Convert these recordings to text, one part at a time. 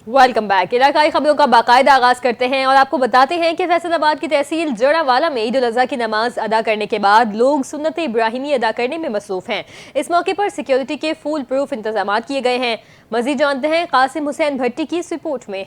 Welcome back. इलाकाई खबरों का बाकायदा आगाज करते हैं और आपको बताते हैं कि फैसलाबाद की तहसील जड़ावाला में ईद उल अजहा की नमाज अदा करने के बाद लोग सुन्नत इब्राहिमी अदा करने में मसरूफ हैं। इस मौके पर सिक्योरिटी के फुल प्रूफ इंतजाम किए गए हैं। मजीद जानते हैं कासिम हुसैन भट्टी की इस रिपोर्ट में।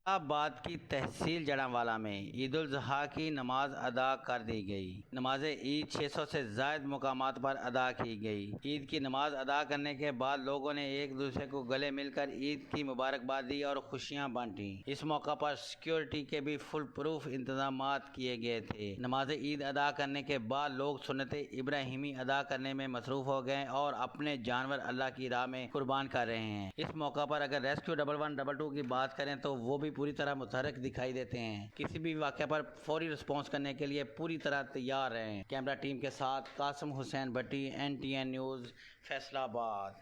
फैसलाबाद की तहसील जड़ावाला में ईद उल ज़ुहा की नमाज अदा कर दी गई। नमाज ईद 600 से ज़ायद मुकामात पर अदा की गई। ईद की नमाज अदा करने के बाद लोगों ने एक दूसरे को गले मिलकर ईद की मुबारकबाद दी और खुशियां बांटी। इस मौका पर सिक्योरिटी के भी फुल प्रूफ इंतजाम किए गए थे। नमाज ईद अदा करने के बाद लोग सुन्नत इब्राहिमी अदा करने में मसरूफ हो गए और अपने जानवर अल्लाह की राह में कुर्बान कर रहे हैं। इस मौका पर अगर रेस्क्यू 1112 की बात करें तो वो भी पूरी तरह मुतहरक दिखाई देते हैं। किसी भी वाक़े पर फौरी रिस्पॉन्स करने के लिए पूरी तरह तैयार हैं। कैमरा टीम के साथ कासिम हुसैन भट्टी, NTN न्यूज़, फैसलाबाद।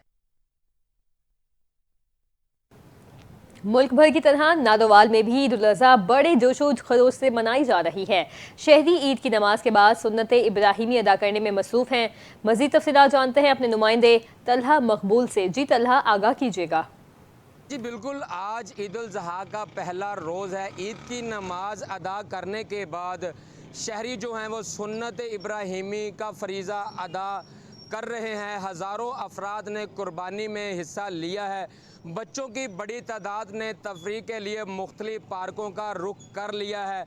मुल्क भर की तरह नादोवाल में भी ईद उल अजहा बड़े जोशो खरोश से मनाई जा रही है। शहरी ईद की नमाज के बाद सुन्नत इब्राहिमी अदा करने में मसरूफ हैं। मजीद तफसीलात जानते हैं अपने नुमाइंदे तलहा मकबूल से। जी तलहा, आगाह कीजिएगा। जी बिल्कुल, आज ईद उल ज़ुहा का पहला रोज़ है। ईद की नमाज अदा करने के बाद शहरी जो हैं वो सुन्नत इब्राहिमी का फरीज़ा अदा कर रहे हैं। हज़ारों अफराद ने कुर्बानी में हिस्सा लिया है। बच्चों की बड़ी तादाद ने तफरीह के लिए मुख्तलिफ पार्कों का रुख कर लिया है,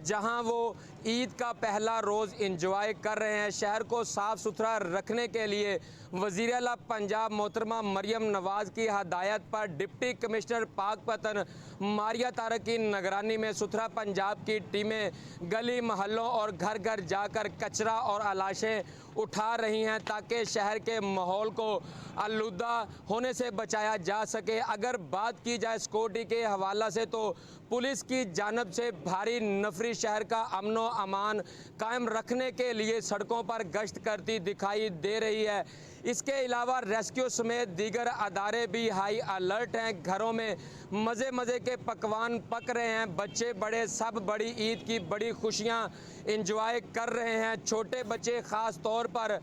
जहां वो ईद का पहला रोज़ इंजॉय कर रहे हैं। शहर को साफ़ सुथरा रखने के लिए वज़ीर आला पंजाब मोहतरमा मरियम नवाज़ की हदायत पर डिप्टी कमिश्नर पाकपतन मारिया तारक की निगरानी में सुथरा पंजाब की टीमें गली मोहल्लों और घर घर जाकर कचरा और अलाशें उठा रही हैं ताकि शहर के माहौल को आलूदा होने से बचाया जा सके। अगर बात की जाए सिक्योरिटी के हवाला से तो पुलिस की जानब से भारी नफरी शहर का अमन व अमान कायम रखने के लिए सड़कों पर गश्त करती दिखाई दे रही है। इसके अलावा रेस्क्यू समेत दीगर अदारे भी हाई अलर्ट हैं। घरों में मज़े मज़े के पकवान पक रहे हैं। बच्चे बड़े सब बड़ी ईद की बड़ी खुशियां इंजॉय कर रहे हैं। छोटे बच्चे ख़ास तौर पर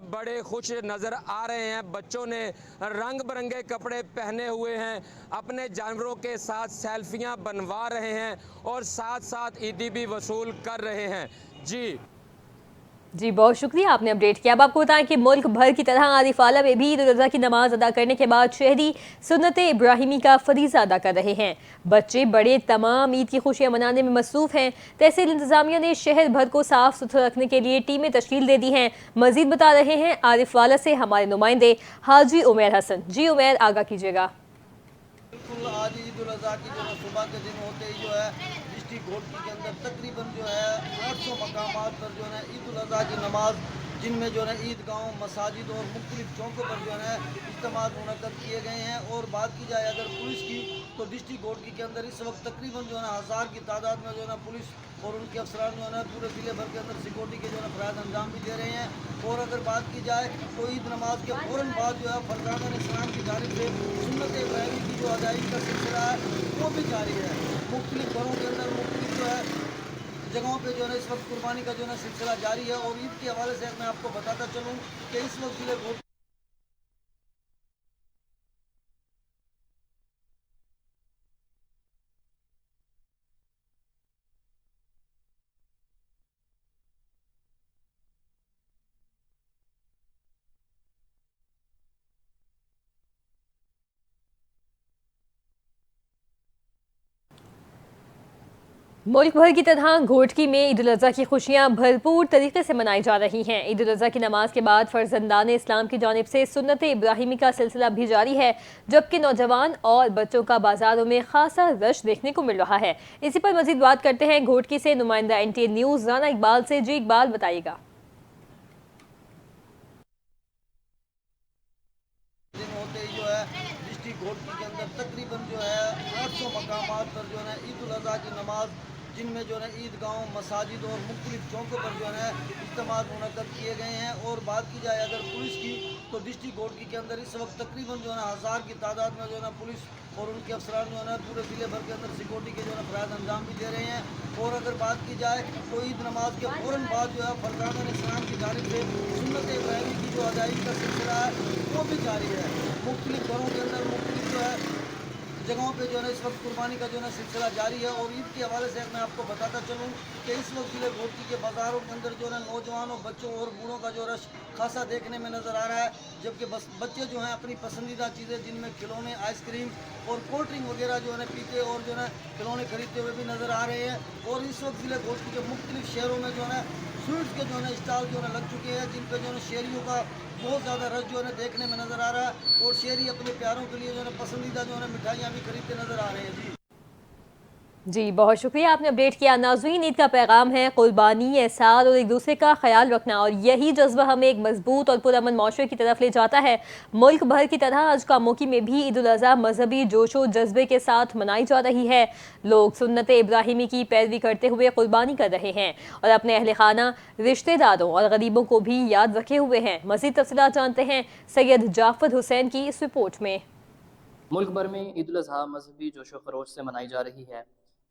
बड़े खुश नज़र आ रहे हैं। बच्चों ने रंग बिरंगे कपड़े पहने हुए हैं, अपने जानवरों के साथ सेल्फियां बनवा रहे हैं और साथ साथ ईदी भी वसूल कर रहे हैं। जी, बहुत शुक्रिया, आपने अपडेट किया। अब आपको बताएं कि मुल्क भर की तरह आरिफाला में भी ईद उल अजहा की नमाज अदा करने के बाद शहरी सुन्नत इब्राहिमी का फरीज़ा अदा कर रहे हैं। बच्चे बड़े तमाम ईद की खुशियां मनाने में मसरूफ हैं। तहसील इंतजामिया ने शहर भर को साफ सुथरा रखने के लिए टीमें तश्कील दे दी हैं। मजीद बता रहे हैं आरिफवाला से हमारे नुमाइंदे हाजी उमैर हसन। जी उमैर, आगाह कीजिएगा। बिल्कुल, आज ईद उल अजहा की जो है सुबह के दिन होते ही जो है डिस्ट्रिक्ट कोर्ट के अंदर तकरीबन जो है 800 मकामात पर जो है ईद उल अजहा की नमाज, जिनमें जो है ईदगाहों, मसाजिद और मुख्तलिफ चौकों पर जो है इज्तिमा मुनक़्क़द किए गए हैं। और बात की जाए अगर पुलिस की तो डिस्ट्रिक्ट कोर्ट के अंदर इस वक्त तकरीबन जो है 1000 की तादाद में जो है पुलिस और उनके अफसरान जो है पूरे ज़िले भर के अंदर सिक्योरिटी के जो है फ़राइज़ अंजाम भी दे रहे हैं। और अगर बात की जाए तो ईद नमाज के फ़ौरन बाद जो है फरज़ान इस्लाम की जानिब से सुन्नत इब्राहिमी की जो अदायगी का सिलसिला है वो भी जारी है। मुख्तलिफ घरों के अंदर मुख्तलिफ जो है जगहों पे जो है इस वक्त कुर्बानी का जो है सिलसिला जारी है। और ईद के हवाले से मैं आपको बताता चलूँ कि इस वक्त ज़िले भोपाल मुल्क भर की तरह घोटकी में ईद उल अजहा की खुशियां भरपूर तरीके से मनाई जा रही हैं। ईद उल अजहा की नमाज के बाद फर्जंदान इस्लाम की जानिब से सुन्नत इब्राहिमी का सिलसिला भी जारी है, जबकि नौजवान और बच्चों का बाजारों में खासा रश देखने को मिल रहा है। इसी पर मजीद बात करते हैं घोटकी से नुमाइंदा NTN न्यूज़ राना इकबाल से। जी इकबाल, बताइएगा। के अंदर तकरीबन जो है 800 मकामात पर जो है ईद उल अजहा की नमाज, जिनमें जो है ईदगाहों, मसाजिद और मुख्तलिफ चौकों पर जो है इज्तिमा मुनक़्क़द किए गए हैं। और बात की जाए अगर पुलिस की तो डिस्ट्रिक्ट कोर्ट के अंदर इस वक्त तकरीबन जो है 1000 की तादाद में जो है पुलिस और उनके अफसरान जो है पूरे ज़िले भर के अंदर सिक्योरिटी के जो है फ़राइज़ अंजाम भी दे रहे हैं। और अगर बात की जाए तो ईद नमाज के फ़ौरन बाद जो है फरज़ान इस्लाम की जानिब से सुन्नत इब्राहिमी की जो अदायगी का सिलसिला है वो भी जारी है। मुख्तलिफ घरों के अंदर मुख्तलिफ जो है जगहों पे जो है इस वक्त कुर्बानी का जो है सिलसिला जारी है। और ईद के हवाले से मैं आपको बताता चलूँ कि इस वक्त ज़िले घोटी के बाज़ारों के अंदर जो है नौजवानों, बच्चों और बूढ़ों का जो रश खासा देखने में नज़र आ रहा है। जबकि बस बच्चे जो हैं अपनी पसंदीदा चीज़ें जिनमें खिलौने, आइसक्रीम और कोल्ड ड्रिंक वगैरह जो है पीते और जो है खिलौने खरीदते हुए भी नज़र आ रहे हैं। और इस वक्त ज़िले घोटी के मुख्तलिफ शहरों में जो है स्वीट्स के जो है स्टॉल जो है लग चुके हैं, जिन पर जो है शहरियों का बहुत ज़्यादा रश जो है देखने में नज़र आ रहा है। और शहरी अपने प्यारों के लिए जो है पसंदीदा जो है मिठाइयाँ भी खरीदते नज़र आ रहे हैं। जी, बहुत शुक्रिया, आपने अपडेट किया। नाज़रीन, ईद का पैगाम है कुर्बानी, एहसान और एक दूसरे का ख्याल रखना, और यही जज्बा हमें एक मजबूत और पुरअमन माशरे की तरफ ले जाता है। मुल्क भर की तरह आज का मौके में भी ईद उल अज़हा मजहबी जोशो जज्बे के साथ मनाई जा रही है। लोग सुन्नत इब्राहिमी की पैरवी करते हुए कुर्बानी कर रहे हैं और अपने अहल खाना, रिश्तेदारों और गरीबों को भी याद रखे हुए हैं। मज़ीद तफसीलात जानते हैं सैयद जाफर हुसैन की इस रिपोर्ट में। मुल्क भर में ईद उल अज़हा मजहबी जोशो खरोश से मनाई जा रही है।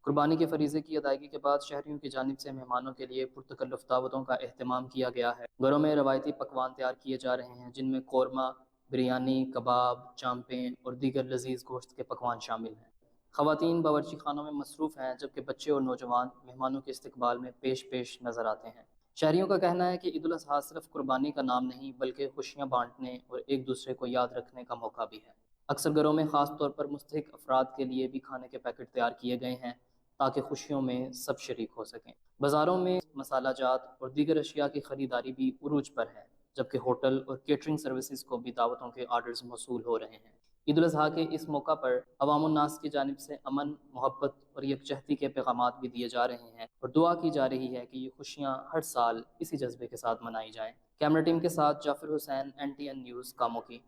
कुर्बानी के फरीज़े की अदायगी के बाद शहरियों की जानिब से मेहमानों के लिए पुरतकल्लुफ़ दावतों का अहतमाम किया गया है। घरों में रवायती पकवान तैयार किए जा रहे हैं, जिनमें कौरमा, बिरयानी, कबाब, चांपें और दीगर लजीज गोश्त के पकवान शामिल हैं। ख़वातीन बावर्ची खानों में मसरूफ़ हैं, जबकि बच्चे और नौजवान मेहमानों के इस्तकबाल में पेश पेश नज़र आते हैं। शहरियों का कहना है कि ईद उल अज़हा सिर्फ कुर्बानी का नाम नहीं, बल्कि खुशियाँ बांटने और एक दूसरे को याद रखने का मौका भी है। अक्सर घरों में ख़ास तौर पर मुस्तहिक अफराद के लिए भी खाने के पैकेट तैयार किए गए हैं, ताकि खुशियों में सब शरीक हो सकें। बाज़ारों में मसाला जात और दीगर अशिया की ख़रीदारी भी उरूज पर है, जबकि होटल और केटरिंग सर्विसेज को भी दावतों के आर्डर्स मौसूल हो रहे हैं। ईद उल अज़हा के इस मौका पर अवामुन्नास की जानिब से अमन, मोहब्बत और यकजहती के पैगामात भी दिए जा रहे हैं और दुआ की जा रही है कि ये खुशियाँ हर साल इसी जज्बे के साथ मनाई जाएँ। कैमरा टीम के साथ जाफर हुसैन, NTN न्यूज़, कामोकी।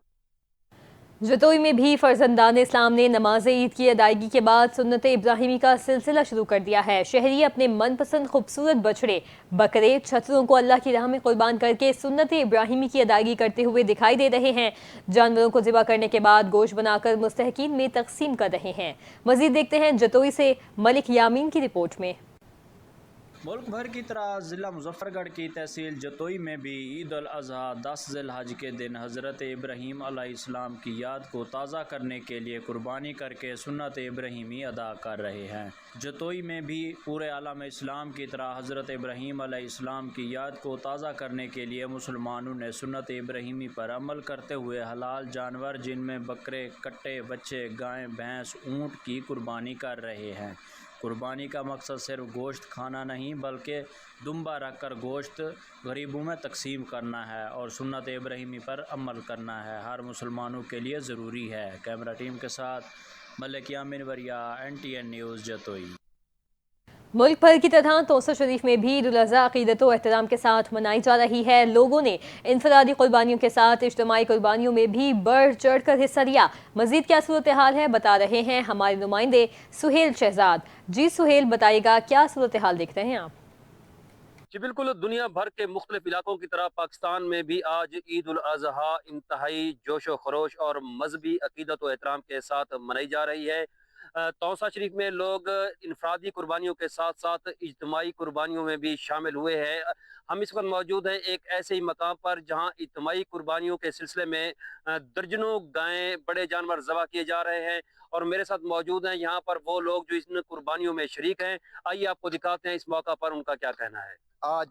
जतोई में भी फर्जंदान इस्लाम ने नमाज ईद की अदायगी के बाद सुन्नत इब्राहिमी का सिलसिला शुरू कर दिया है। शहरी अपने मनपसंद खूबसूरत बछड़े, बकरे, छतरों को अल्लाह की राह में कुर्बान करके सुन्नत इब्राहिमी की अदायगी करते हुए दिखाई दे रहे हैं। जानवरों को ज़िबा करने के बाद गोश्त बनाकर मुस्तहकीन में तकसीम कर रहे हैं। मजीद देखते हैं जतोई से मलिक यामीन की रिपोर्ट में। मुल्क भर की तरह ज़िला मुजफ्फरगढ़ की तहसील जतोई में भी ईद उल अज़हा 10 ज़िलहज के दिन हज़रत इब्राहीम अलैहिस्सलाम की याद को ताज़ा करने के लिए कुर्बानी करके सुन्नत इब्राहीमी अदा कर रहे हैं। जतोई में भी पूरे आलम इस्लाम की तरह हज़रत इब्राहीम अलैहिस्सलाम की याद को ताज़ा करने के लिए मुसलमानों ने सुन्नत इब्राहीमी पर अमल करते हुए हलाल जानवर, जिनमें बकरे, कट्टे, बच्चे, गाय, भैंस, ऊँट की कुर्बानी कर रहे हैं। कुर्बानी का मकसद सिर्फ गोश्त खाना नहीं, बल्कि दुम्बा रखकर गोश्त गरीबों में तकसीम करना है और सुन्नत इब्राहीमी पर अमल करना है। हर मुसलमानों के लिए ज़रूरी है। कैमरा टीम के साथ मलिक यामीन वरिया, NTN न्यूज़, जतोई। मुल्क भर की तरह तोसा शरीफ में भी ईद उल अज़हा अक़ीदत व एहतराम के साथ मनाई जा रही है। लोगों ने इनफरादी कुर्बानियों के साथ इज्तिमाई कुर्बानियों में भी बढ़ चढ़ कर हिस्सा लिया। मज़ीद क्या सूरत हाल है, बता रहे हैं हमारे नुमाइंदे सुहेल शहजाद। जी सुहेल, बताइएगा क्या सूरत हाल देख रहे हैं आप? जी बिल्कुल, दुनिया भर के मुख्तलिफ इलाकों की तरह पाकिस्तान में भी आज ईद उल अज़हा इंतहाई जोशो खरोश और मजहबी अकीदत व एहतराम के साथ मनाई जा रही है। तौसा शरीफ में लोग इनफरादी कुर्बानियों के साथ साथ इज्तिमाई कुर्बानियों में भी शामिल हुए हैं। हम इस वक्त मौजूद हैं एक ऐसे ही मकाम पर जहां इज्तिमाई कुर्बानियों के सिलसिले में दर्जनों गायें, बड़े जानवर ज़बह किए जा रहे हैं और मेरे साथ मौजूद हैं यहाँ पर वो लोग जो इन कुर्बानियों में शरीक हैं। आइए आपको दिखाते हैं इस मौका पर उनका क्या कहना है। आज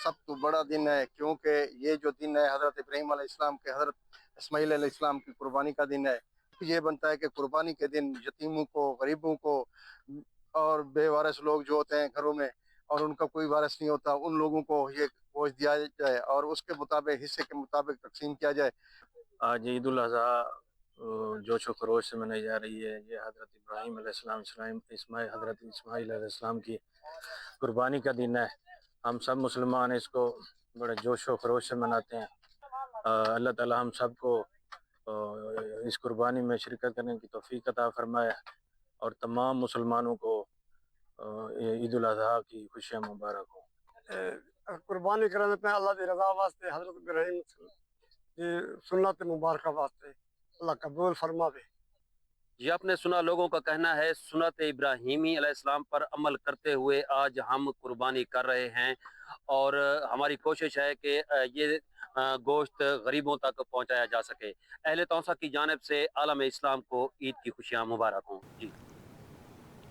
सबसे बड़ा दिन है, क्योंकि ये जो दिन है हज़रत इब्राहीम अलैहिस्सलाम के, हज़रत इस्माईल अलैहिस्सलाम की कुर्बानी का दिन है। ये बनता है कि कुर्बानी के दिन यतीमों को, गरीबों को और बेवारिस लोग जो होते हैं घरों में और उनका कोई वारिस नहीं होता, उन लोगों को ये गोश्त दिया जाए और उसके मुताबिक, हिस्से के मुताबिक तकसीम किया जाए। आज ईद उल अज़हा जोशो खरोश से मनाई जा रही है। ये हज़रत इब्राहीम अलैहिस्सलाम, हज़रत इस्माईल अलैहिस्सलाम की कुर्बानी का दिन है। हम सब मुसलमान इसको बड़े जोशो खरोश से मनाते हैं। अल्लाह ताला हम सबको इस कुर्बानी में शिरकत करने की तौफीक अता फरमाए और तमाम मुसलमानों को ईद उल अज़हा की खुशियाँ मुबारक हो। कुर्बानी करने पे अल्लाह की रज़ा वास्ते, हज़रत इब्राहीम की सुन्नत मुबारक वास्ते अल्लाह कबूल फरमावे। ये आपने सुना, लोगों का कहना है सुन्नत इब्राहीमी अलैहिस्सलाम पर अमल करते हुए आज हम कुर्बानी कर रहे हैं और हमारी कोशिश है कि ये गोश्त गरीबों तक पहुँचाया जा सके। अहले तौसा की जानिब से आलम इस्लाम को ईद की खुशियाँ मुबारक हों। जी।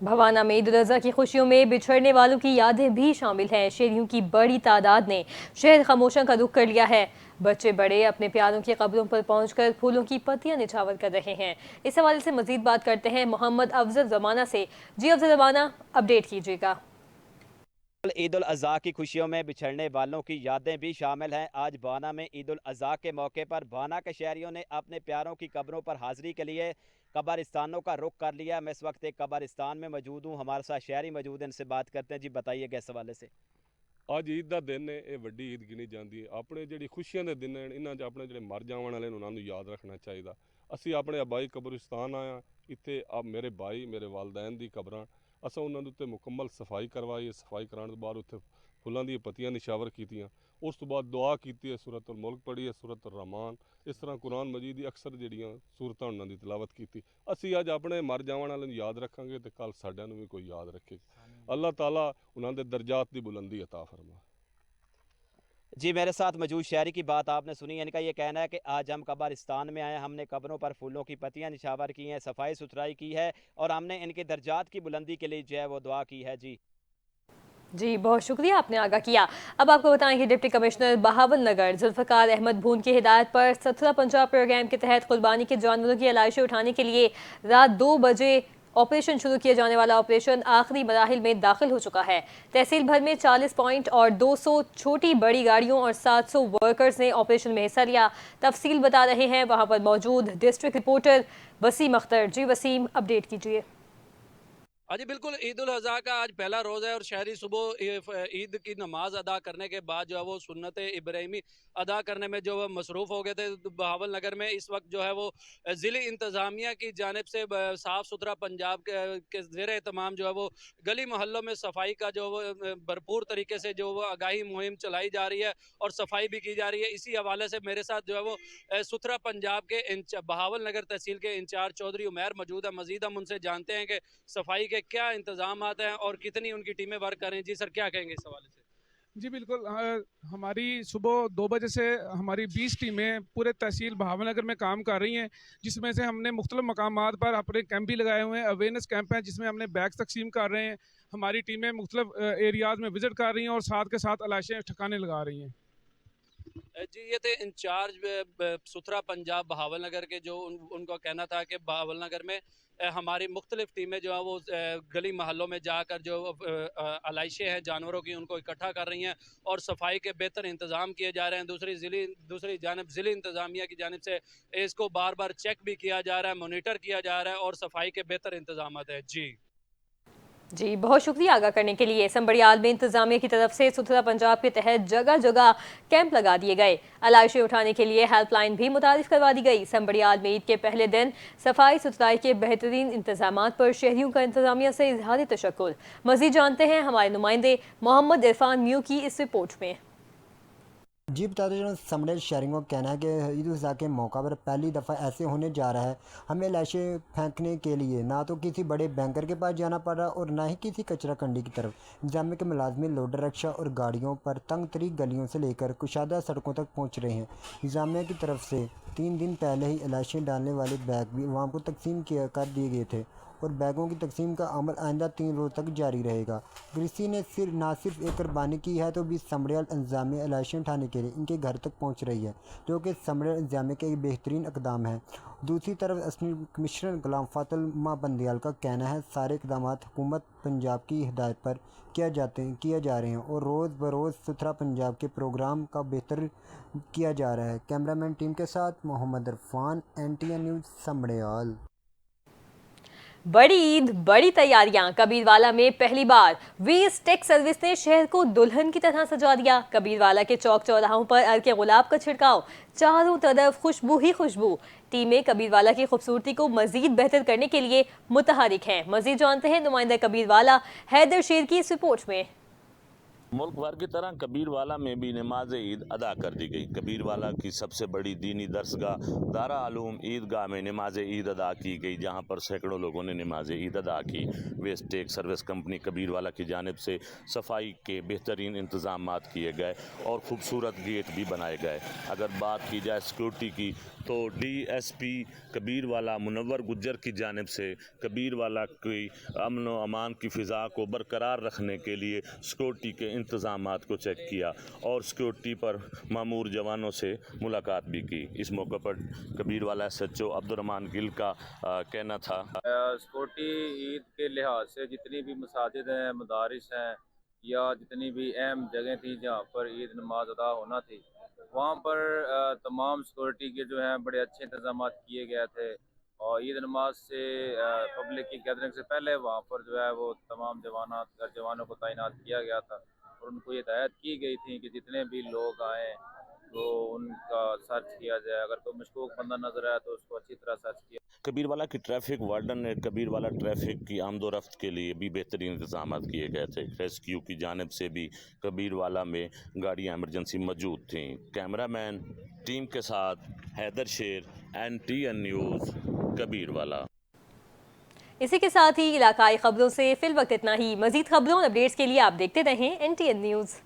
भवाना में ईद उल अज़हा की खुशियों में बिछड़ने वालों की यादें भी शामिल हैं। शहरियों की बड़ी तादाद ने शहर खामोशा का रुख कर लिया है। बच्चे बड़े अपने प्यारों की कब्रों पर पहुंचकर फूलों की पत्तियां निछावर कर रहे हैं। इस हवाले से मजीद बात करते हैं मोहम्मद अफजल जमाना से। जी अफजल जमाना, अपडेट कीजिएगा। ईद उल अज़हा की खुशियों में बिछड़ने वालों की यादें भी शामिल हैं। आज भाना में ईद उल अज़हा के मौके पर भाना के शहरियों ने अपने प्यारों की कब्रों पर हाजिरी के लिए कब्रिस्तानों का रुख कर लिया। मैं इस वक्त एक कब्रिस्तान में मौजूद हूँ, हमारे साथ शहरी मौजूद हैं, इनसे बात करते हैं। जी बताइएगा इस हवाले से। ਅੱਜ ਈਦ ਦਾ ਦਿਨ ਹੈ, ਇਹ ਵੱਡੀ ਈਦ ਗਿਣੀ ਜਾਂਦੀ ਹੈ। ਆਪਣੇ ਜਿਹੜੀ ਖੁਸ਼ੀਆਂ ਦੇ ਦਿਨ ਹਨ, ਇਹਨਾਂ 'ਚ ਆਪਣੇ ਜਿਹੜੇ ਮਰ ਜਾਣ ਵਾਲੇ ਨੇ ਉਹਨਾਂ ਨੂੰ ਯਾਦ ਰੱਖਣਾ ਚਾਹੀਦਾ। ਅਸੀਂ ਆਪਣੇ ਆਬਾਈ ਕਬਰਿਸਤਾਨ ਆਇਆ, ਇੱਥੇ ਮੇਰੇ ਭਾਈ ਮੇਰੇ ਵਾਲदैन ਦੀ ਕਬਰਾਂ ਅਸਾਂ ਉਹਨਾਂ ਦੇ ਉੱਤੇ ਮੁਕੰਮਲ ਸਫਾਈ ਕਰਵਾਈ। ਸਫਾਈ ਕਰਾਉਣ ਤੋਂ ਬਾਅਦ ਉੱਥੇ ਫੁੱਲਾਂ ਦੀਆਂ ਪੱਤੀਆਂ ਨਿਸ਼ਾਵਰ ਕੀਤੀਆਂ। ਉਸ ਤੋਂ ਬਾਅਦ ਦੁਆ ਕੀਤੀ ਹੈ, ਸੂਰਤੁਲ ਮੁਲਕ ਪੜ੍ਹੀ ਹੈ, ਸੂਰਤੁਲ रहमान, ਇਸ ਤਰ੍ਹਾਂ ਕੁਰਾਨ ਮਜੀਦ ਦੀ ਅਕਸਰ ਜਿਹੜੀਆਂ ਸੂਰਤਾਂ ਉਹਨਾਂ ਦੀ ਤਿਲਾਵਤ ਕੀਤੀ। ਅਸੀਂ ਅੱਜ ਆਪਣੇ ਮਰ ਜਾਣ ਵਾਲਿਆਂ ਨੂੰ ਯਾਦ ਰੱਖਾਂਗੇ ਤੇ ਕੱਲ ਸਾਡਿਆਂ ਨੂੰ ਵੀ ਕੋਈ ਯਾਦ ਰੱਖੇ। अल्लाह ताला उन्होंने दर्जात की बुलंदी अता फरमा। जी मेरे साथ मौजूद शहरी की बात आपने सुनी। इनका ये कहना है कि आज हम कब्रिस्तान में आए, हमने कब्रों पर फूलों की पत्तियां निछावर की हैं, सफाई सुथराई की है और हमने इनके दर्जात की बुलंदी के लिए जो है वो दुआ की है। जी बहुत शुक्रिया, आपने आगाह किया। अब आपको बताएं कि डिप्टी कमिश्नर बहावल नगर जुल्फ़िकार अहमद भून की हिदायत पर 17 पंजाब प्रोग्राम के तहत कुर्बानी के जानवरों की आलाइशें उठाने के लिए रात 2 बजे ऑपरेशन शुरू किए जाने वाला ऑपरेशन आखिरी मराहिल में दाखिल हो चुका है। तहसील भर में 40 पॉइंट और 200 छोटी बड़ी गाड़ियों और 700 वर्कर्स ने ऑपरेशन में हिस्सा लिया। तफसील बता रहे हैं वहां पर मौजूद डिस्ट्रिक्ट रिपोर्टर वसीम अख्तर। जी वसीम, अपडेट कीजिए। जी बिल्कुल, ईद उल अज़हा का आज पहला रोज़ है और शहरी सुबह ईद की नमाज अदा करने के बाद जो है वो सुन्नत इब्राहिमी अदा करने में जो मसरूफ़ हो गए थे। बहावल नगर में इस वक्त जो है वो ज़िले इंतज़ामिया की जानिब से साफ़ सुथरा पंजाब के ज़ेर एहतमाम जो है वो गली मोहल्लों में सफाई का जो भरपूर तरीके से जो वो आगाही मुहिम चलाई जा रही है और सफाई भी की जा रही है। इसी हवाले से मेरे साथ जो है वो सुथरा पंजाब के बहावल नगर तहसील के इंचार्ज चौधरी उमैर मौजूद है। मज़ीद हम उनसे जानते हैं कि सफाई के क्या इंतजाम हैं और कितनी उनकी टीमें वर्क करें। जी सर, क्या कहेंगे इस हवाले से? जी बिल्कुल, हमारी सुबह 2 बजे से हमारी 20 टीमें पूरे तहसील बहावल नगर में काम कर रही हैं, जिसमें से हमने मुख्तलिफ मकामात पर अपने कैंप भी लगाए हुए हैं। अवेयरनेस कैंप हैं जिसमें हमने बैग्स तकसीम कर रहे हैं। हमारी टीमें मुख्तलिफ एरियाज़ में विज़िट कर रही हैं और साथ के साथ अलाइशें ठिकाने लगा रही हैं। जी ये थे इंचार्ज सुथरा पंजाब बहावल नगर के, जो उनका कहना था कि बहावल नगर में हमारी मुख्तलिफ टीमें जो है वो गली महलों में जाकर जो आलाइशें हैं जानवरों की उनको इकट्ठा कर रही हैं और सफाई के बेहतर इंतज़ाम किए जा रहे हैं। दूसरी जानब ज़िले इंतज़ामिया की जानिब से इसको बार बार चेक भी किया जा रहा है, मोनीटर किया जा रहा है और सफाई के बेहतर इंतज़ाम हैं। जी बहुत शुक्रिया आगाह करने के लिए। संबड़ियाल में इंतजामिया की तरफ से सुथरा पंजाब के तहत जगह जगह कैंप लगा दिए गए। आलाइशें उठाने के लिए हेल्पलाइन भी मुतारिफ करवा दी गई। संबड़ियाल में ईद के पहले दिन सफाई सुथराई के बेहतरीन इंतजाम पर शहरियों का इंतजामिया से इजहार तशक्कुर। मज़ीद जानते हैं हमारे नुमाइंदे मोहम्मद इरफान म्यू की इस रिपोर्ट में। जी बताते चलो, समड़े शहरियों का कहना है कि ईद उल अज़हा के मौका पर पहली दफ़ा ऐसे होने जा रहा है, हमें लाशें फेंकने के लिए ना तो किसी बड़े बैंकर के पास जाना पड़ रहा और ना ही किसी कचरा कंडी की तरफ। इंतजामिया के मुलाजमिन लोडर रिक्शा और गाड़ियों पर तंग तरीक गलियों से लेकर कुशादा सड़कों तक पहुँच रहे हैं। इंतजामिया की तरफ से 3 दिन पहले ही लाशें डालने वाले बैग भी अवाम को तकसीम कर दिए गए थे और बैगों की तकसीम का अमल आइंदा 3 रोज़ तक जारी रहेगा। कृषि ने ना सिर्फ एक कुर्बानी की है तो भी समड़ियाल इंतजामिया लाशें उठाने के लिए इनके घर तक पहुंच रही है, जो कि समड़ियाल इंतजामिया के एक बेहतरीन इकदाम है। दूसरी तरफ असिस्टेंट कमिश्नर गुलाम फातिमा बंदियाल का कहना है सारे इकदाम हुकूमत पंजाब की हिदायत पर किया जा रहे हैं और रोज़ बरोज़ सुथरा पंजाब के प्रोग्राम का बेहतर किया जा रहा है। कैमरामैन टीम के साथ मोहम्मद इरफान, NTN न्यूज़ समड़ियाल। बड़ी ईद, बड़ी तैयारियां। कबीरवाला में पहली बार वीज टेक सर्विस ने शहर को दुल्हन की तरह सजा दिया। कबीरवाला के चौक चौराहों पर अर्के गुलाब का छिड़काव, चारों तरफ खुशबू ही खुशबू। टीमें कबीरवाला की खूबसूरती को मजीद बेहतर करने के लिए मुतहरिक हैं। मजीद जानते हैं नुमाइंदा कबीरवाला हैदर शेर की इस रिपोर्ट में। मुल्क भर की तरह कबीरवाला में भी नमाज ईद अदा कर दी गई। कबीरवाला की सबसे बड़ी दीनी दरसगाह दारा आलूम ईदगाह में नमाज ईद अदा की गई, जहां पर सैकड़ों लोगों ने नमाज ईद अदा की। Waste tech service company Kabirwala की जानिब से सफाई के बेहतरीन इंतजाम किए गए और खूबसूरत गेट भी बनाए गए। अगर बात की जाए सिक्योरिटी की तो DSP कबीरवाला मुनव्वर गुज्जर की जानिब से कबीरवाला की अमन व अमान की फ़िज़ा को बरकरार रखने के लिए सिक्योरिटी के इंतज़ामात को चेक किया और सिक्योरिटी पर मामूर जवानों से मुलाकात भी की। इस मौके पर कबीरवाला SHO अब्दुर्रहमान गिल का कहना था, सिक्योरिटी ईद के लिहाज से जितनी भी मसाजिद हैं, मदारिस हैं या जितनी भी अहम जगह थी जहाँ पर ईद नमाज अदा होना थी, वहाँ पर तमाम सिक्योरिटी के जो हैं बड़े अच्छे इंतजाम किए गए थे और ईद नमाज से पब्लिक की गैदरिंग से पहले वहाँ पर जो है वो तमाम जवानों को तैनात किया गया था और उनको ये हिदायत की गई थी कि जितने भी लोग आएँ तो उनका सर्च किया जाए, अगर कोई मशकूक बंदा नजर आया तो उसको अच्छी तरह सर्च किया। कबीरवाला की ट्रैफिक वार्डन ने कबीरवाला ट्रैफिक की आमदोरफ्त के लिए भी बेहतरीन इंतजाम किए गए थे। रेस्क्यू की जानिब से भी कबीरवाला में गाड़ियाँ एमरजेंसी मौजूद थीं। कैमरामैन टीम के साथ हैदर शेर, NTN न्यूज़, कबीरवाला। इसी के साथ ही इलाकाई खबरों से फिल वक्त इतना ही। मजीद खबरों और अपडेट्स के लिए आप देखते रहें NTN न्यूज़।